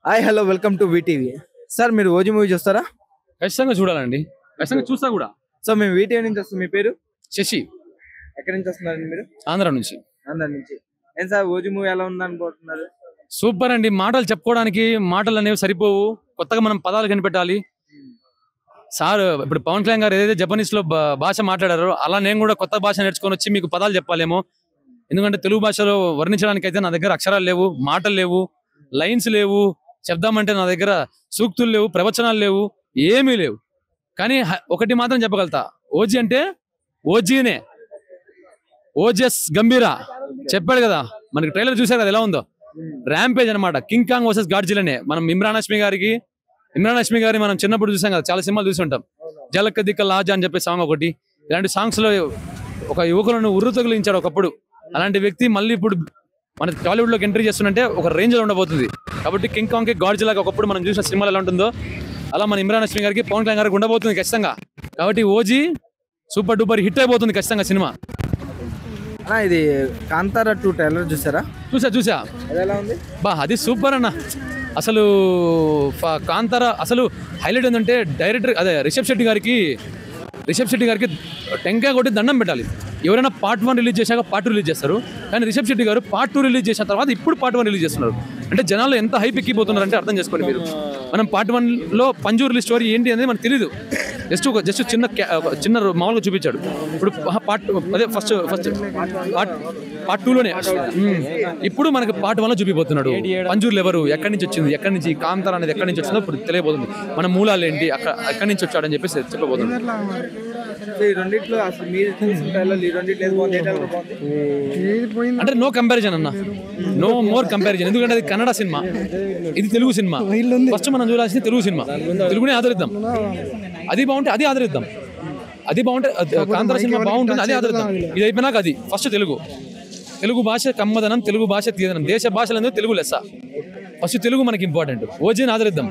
Hi hello welcome to VTV. Sir మీరు OG movie చూస్తారా? ఖచ్చితంగా చూడాలండి. ఖచ్చితంగా చూస్తా కూడా. సో మేము వీటీవీ నుంచి వస్తాం. మీ పేరు? శశి. ఎక్కడి నుంచి వస్తున్నారండి మీరు? ఆంధ్ర నుంచి. ఆంధ్ర నుంచి. ఏం సార్ ఓజీ మూవీ ఎలా ఉందనుకుంటున్నారు? సూపర్ అండి. మాటలు చెప్పుకోవడానికి మాటలు అనేవి సరిపోవు. కొత్తగా మనం పదాలు కనిపెట్టాలి. సార్ ఇప్పుడు పవన్ కళ్యాణ్ గారు ఏదైతే జపనీస్ లో భాష మాట్లాడారో అలా నేను కూడా కొత్త భాష నేర్చుకొని వచ్చి మీకు పదాలు చెప్పాలేమో. ఎందుకంటే తెలుగు భాషలో వర్ణించడానికి అయితే నా దగ్గర అక్షరాలు లేవు, మాటలు లేవు, లైన్స్ లేవు, శబ్దం అంటే నా దగ్గర సూక్తులు లేవు, ప్రవచనాలు లేవు, ఏమీ లేవు. కానీ ఒకటి మాత్రం చెప్పగలుగుతా, ఓజీ అంటే ఓజీనే, ఓజస్ గంభీర చెప్పాడు కదా. మనకి ట్రైలర్ చూసారు కదా ఎలా ఉందో. ర్యాంపేజ్ అనమాట, కింగ్ కాంగ్ వర్సెస్ గాడ్జిలానే. మనం ఇమ్రాన్ హష్మి గారి మనం చిన్నప్పుడు చూసాం కదా, చాలా సినిమాలు చూసి ఉంటాం. జలక్క దిక్క లాజా అని చెప్పే సాంగ్ ఒకటి. ఇలాంటి సాంగ్స్ లో ఒక యువకులను ఉర్రు తగిలించాడు ఒకప్పుడు. అలాంటి వ్యక్తి మళ్ళీ ఇప్పుడు మన టాలీవుడ్ లోకి ఎంట్రీ చేస్తుంటే ఒక రేంజ్ లో ఉండబోతుంది. కాబట్టి కింగ్ కాంగ్ కి గాడ్జిలాకి ఒకప్పుడు మనం చూసిన సినిమాలు ఎలా ఉంటుందో అలా మన ఇమ్రాన్ హష్మి గారికి పవన్ కళ్యాణ్ గారికి ఉండబోతుంది ఖచ్చితంగా. కాబట్టి ఓజీ సూపర్ డూపర్ హిట్ అయిపోతుంది ఖచ్చితంగా సినిమా. ఇది కాంతారా 2 ట్రైలర్ చూసారా? చూసా. ఎలా ఉంది? అది సూపర్ అన్న. అసలు కాంతారా అసలు హైలైట్ ఏంటంటే డైరెక్టర్ రిషబ్ శెట్టి గారికి టెంకాయ కొట్టి దండం పెట్టాలి. ఎవరైనా పార్ట్ 1 రిలీజ్ చేశాక పార్ట్ 2 రిలీజ్ చేస్తారు, కానీ రిషబ్ శెట్టి గారు పార్ట్ 2 రిలీజ్ చేసిన తర్వాత ఇప్పుడు పార్ట్ 1 రిలీజ్ చేస్తున్నారు. అంటే జనాలు ఎంత హైప్ ఎక్కిపోతున్నారు అంటే అర్థం చేసుకోండి మీరు. మనం పార్ట్ 1 లో పంజు రిలీజ్ స్టోరీ ఏంటి అనేది మనకు తెలియదు. జస్ట్ చిన్న మామూలుగా చూపించాడు. ఇప్పుడు పార్ట్ 2లోనే ఇప్పుడు మనకి పార్ట్ 1 లో చూపిపోతున్నాడు. పంజూర్లు ఎవరు, ఎక్కడి నుంచి వచ్చింది, ఎక్కడి నుంచి కాంతారా అనేది ఎక్కడి నుంచి వచ్చిందో ఇప్పుడు తెలియబోతుంది. మన మూలాలు ఏంటి, ఎక్కడి నుంచి వచ్చాడని చెప్పేసి చెప్పబోతుంది. అంటే నో కంపారిజన్ అన్న, నో మోర్ కంపారిజన్. ఎందుకంటే అది కన్నడ సినిమా, ఇది తెలుగు సినిమా. ఫస్ట్ మనం చూడాల్సింది తెలుగు సినిమా. తెలుగునే ఆదరిద్దాం. అది బాగుంటే అది ఆదరిద్దాం. అది బాగుంటే కాంతారా సినిమా బాగుంటుంది, అది ఆదరిద్దాం. ఇది అయిపోయినాక అది ఫస్ట్ తెలుగు భాష కమ్మదనం, తెలుగు భాష తీయదనం. దేశ భాషలందరూ తెలుగు లెస్స. ఫస్ట్ తెలుగు మనకి ఇంపార్టెంట్. ఓజీని ఆదరిద్దాం.